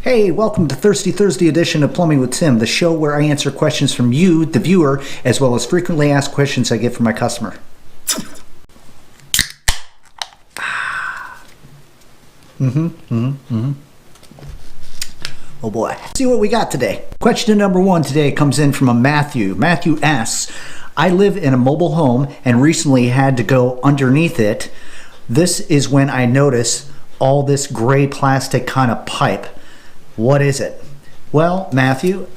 Hey, welcome to Thirsty Thursday edition of Plumbing with Tim, the show where I answer questions from you, the viewer, as well as frequently asked questions I get from my customer. Oh boy. Let's see what we got today. Question number one today comes in from a Matthew. Matthew asks, I live in a mobile home and recently had to go underneath it. This is when I notice all this gray plastic kind of pipe. What is it? Well, Matthew,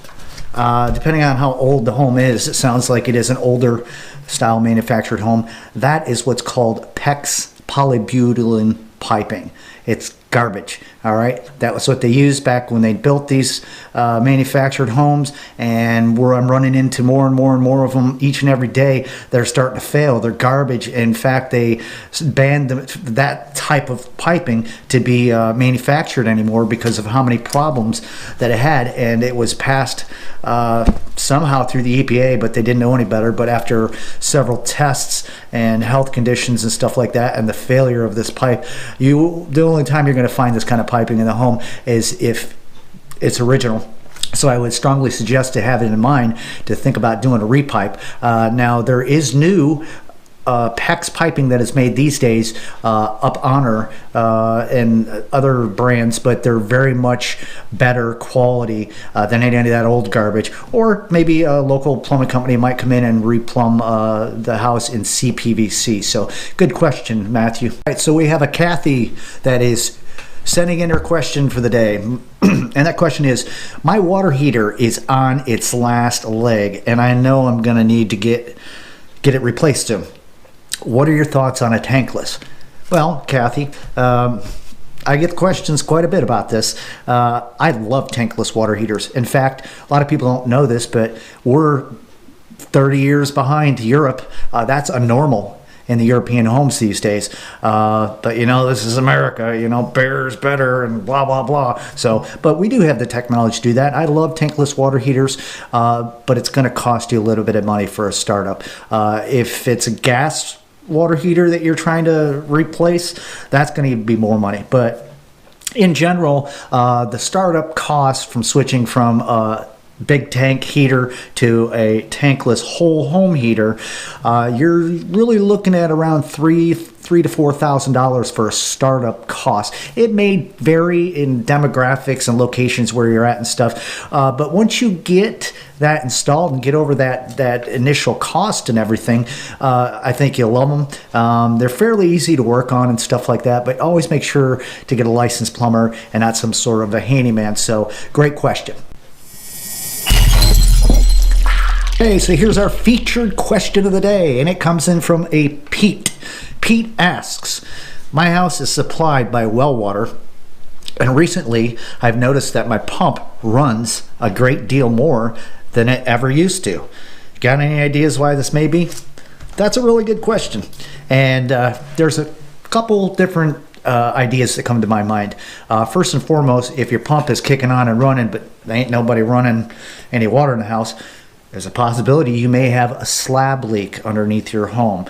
depending on how old the home is, it sounds like it is an older style manufactured home. That is what's called PEX polybutylene piping. It's garbage, all right? That was what they used back when they built these manufactured homes, and I'm running into more and more of them each and every day. They're starting to fail. They're garbage. In fact, they banned that type of piping to be manufactured anymore because of how many problems that it had, and it was passed somehow through the EPA, but they didn't know any better. But after several tests and health conditions and stuff like that, and the failure of this pipe, the only time you're going to find this kind of piping in the home is if it's original. So I would strongly suggest to have it in mind to think about doing a repipe. Now there is new PEX piping that is made these days, Up Honor and other brands, but they're very much better quality than any of that old garbage. Or maybe a local plumbing company might come in and replumb the house in CPVC. So good question, Matthew. All right, so we have a Kathy that is sending in her question for the day. And that question is, my water heater is on its last leg and I know I'm gonna need to get it replaced soon. What are your thoughts on a tankless? Well, Kathy, I get questions quite a bit about this. I love tankless water heaters. In fact, a lot of people don't know this, but we're 30 years behind Europe. That's a normal in the European homes these days. But you know, this is America, you know, bear's better and blah, blah, blah. So, but we do have the technology to do that. I love tankless water heaters, but it's gonna cost you a little bit of money for a startup. If it's a gas water heater that you're trying to replace, that's going to be more money. But in general, the startup cost from switching from a big tank heater to a tankless whole home heater, you're really looking at around $3,000 to $4,000 for a startup cost. It may vary in demographics and locations where you're at and stuff, but once you get that installed and get over that initial cost and everything, I think you'll love them. They're fairly easy to work on and stuff like that, but always make sure to get a licensed plumber and not some sort of a handyman. So great question. Okay, so here's our featured question of the day, and it comes in from a Pete. Pete asks, my house is supplied by well water, and recently I've noticed that my pump runs a great deal more than it ever used to. Got any ideas why this may be? That's a really good question. And there's a couple different ideas that come to my mind. First and foremost, if your pump is kicking on and running, but there ain't nobody running any water in the house, there's a possibility you may have a slab leak underneath your home.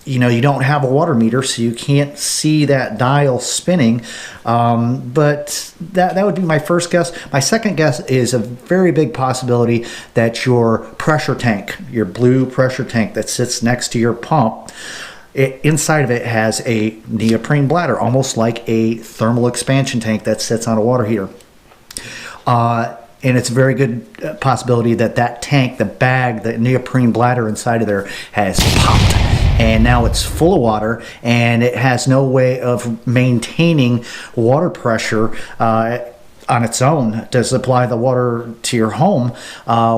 You know, you don't have a water meter, so you can't see that dial spinning. But that would be my first guess. My second guess is a very big possibility that your pressure tank, your blue pressure tank that sits next to your pump, inside of it has a neoprene bladder, almost like a thermal expansion tank that sits on a water heater. And it's a very good possibility that that tank, the bag, the neoprene bladder inside of there has popped. And now it's full of water and it has no way of maintaining water pressure on its own to supply the water to your home,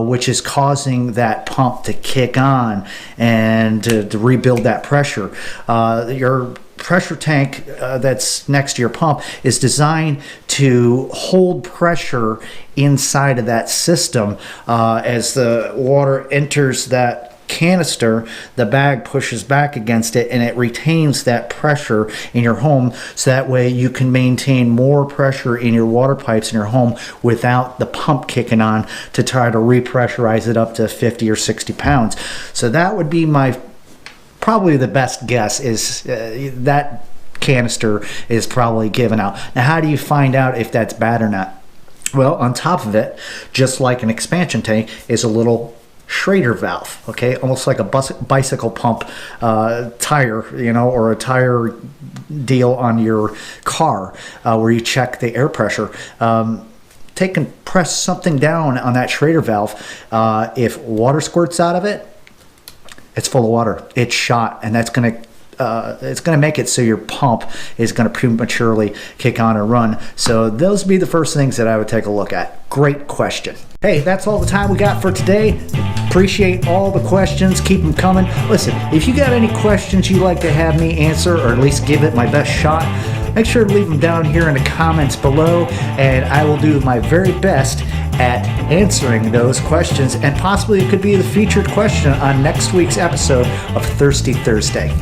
which is causing that pump to kick on and to rebuild that pressure. Your pressure tank that's next to your pump is designed to hold pressure inside of that system. As the water enters that canister, the bag pushes back against it and it retains that pressure in your home, so that way you can maintain more pressure in your water pipes in your home without the pump kicking on to try to repressurize it up to 50 or 60 pounds. So that would be my probably the best guess, is that canister is probably given out. Now, how do you find out if that's bad or not? Well, on top of it, just like an expansion tank, is a little Schrader valve, okay, almost like a bicycle pump tire, or a tire deal on your car, where you check the air pressure. Take and press something down on that Schrader valve. If water squirts out of it, it's full of water. It's shot, and that's going to make it so your pump is going to prematurely kick on and run. So those would be the first things that I would take a look at. Great question. Hey, that's all the time we got for today. Appreciate all the questions. Keep them coming. Listen, if you got any questions you'd like to have me answer, or at least give it my best shot, make sure to leave them down here in the comments below, and I will do my very best at answering those questions, and possibly it could be the featured question on next week's episode of Thirsty Thursday.